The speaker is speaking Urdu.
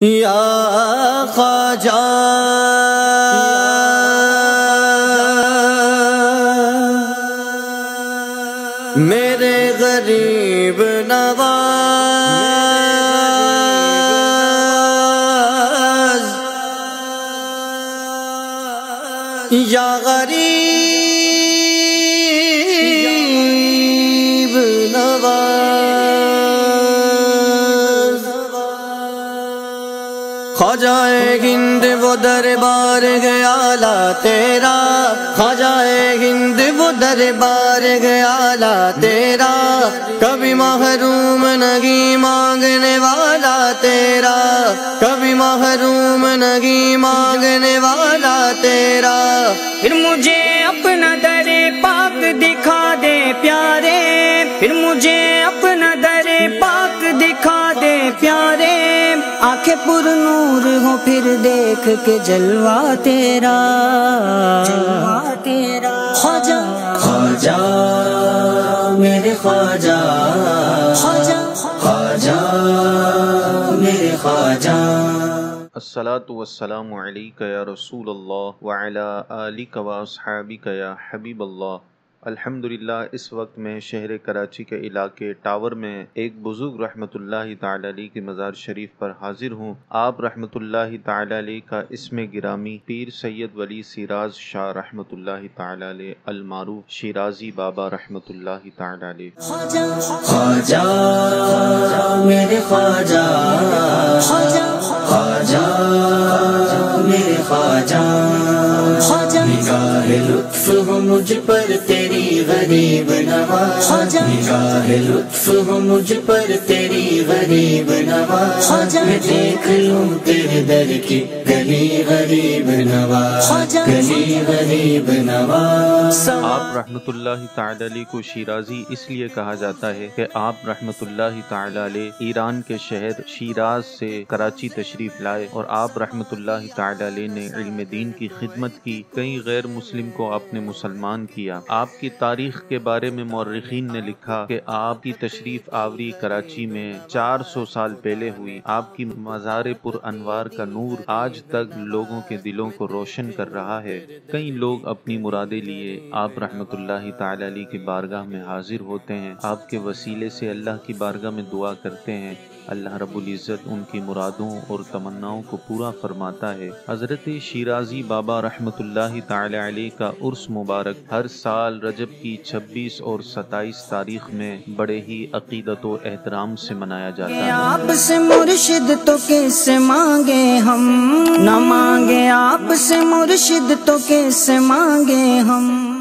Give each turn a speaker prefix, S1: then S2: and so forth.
S1: یا خواجہ میرے غریب نواز، یا غریب نواز، خواجہ ہند وہ دربار گیا لا تیرا، خواجہ ہند وہ دربار گیا لا تیرا، کبھی محروم نہیں مانگنے والا تیرا، کبھی محروم نہیں مانگنے والا تیرا۔
S2: پھر مجھے اپنا در پاک دکھا دے پیارے، پھر مجھے اپنا در پاک دکھا دے پیارے، آنکھیں پر نور ہو پھر دیکھ کے جلوہ تیرا، جلوہ تیرا۔ خواجہ
S1: خواجہ میرے خواجہ، خواجہ خواجہ میرے خواجہ۔
S3: الصلاۃ والسلام علیک یا رسول اللہ وعلی آلک و اصحابک یا حبیب اللہ۔ الحمدللہ اس وقت میں شہر کراچی کے علاقے ٹاور میں ایک بزرگ رحمۃ اللہ تعالی علیہ کے مزار شریف پر حاضر ہوں۔ آپ رحمۃ اللہ تعالی علیہ کا اسم گرامی پیر سید ولی سیراز شاہ رحمۃ اللہ تعالی علیہ المعروف شیرازی بابا رحمۃ اللہ تعالی علیہ۔
S1: خواجہ میرے خواجہ، خواجہ خواجہ میرے خواجہ، نگاہ لطف ہو مجھ پر تیری غریب نواز، نگاہ لطف ہو مجھ پر تیری غریب نواز، میں دیکھ لوں تیرے در کی گلی غریب نواز، گلی غریب نواز۔
S3: آپ رحمۃ اللہ تعالی علیہ کو شیرازی اس لیے کہا جاتا ہے کہ آپ رحمۃ اللہ تعالی علیہ ایران کے شہر شیراز سے کراچی تشریف لائے، اور آپ رحمۃ اللہ تعالی علیہ نے علم دین کی خدمت کی، کئی غیر مسلم کو آپ نے مسلمان کیا۔ آپ کی تاریخ کے بارے میں مورخین نے لکھا کہ آپ کی تشریف آوری کراچی میں 400 سال پہلے ہوئی۔ آپ کی مزار پر انوار کا نور آج تک لوگوں کے دلوں کو روشن کر رہا ہے۔ کئی لوگ اپنی مرادیں لیے آپ رحمۃ اللہ تعالی علیہ کی بارگاہ میں حاضر ہوتے ہیں، آپ کے وسیلے سے اللہ کی بارگاہ میں دعا کرتے ہیں، اللہ رب العزت ان کی مرادوں اور تمناؤں کو پورا فرماتا ہے۔ حضرت شیرازی بابا رحمۃ اللہ تعالی علیہ کا عرس مبارک ہر سال رجب کی 26 اور 27 تاریخ میں بڑے ہی عقیدت و احترام سے منایا جاتا ہے۔
S2: آپ سے مرشد تو کس مانگے ہم، نہ مانگے آپ سے مرشد تو کس مانگے ہم۔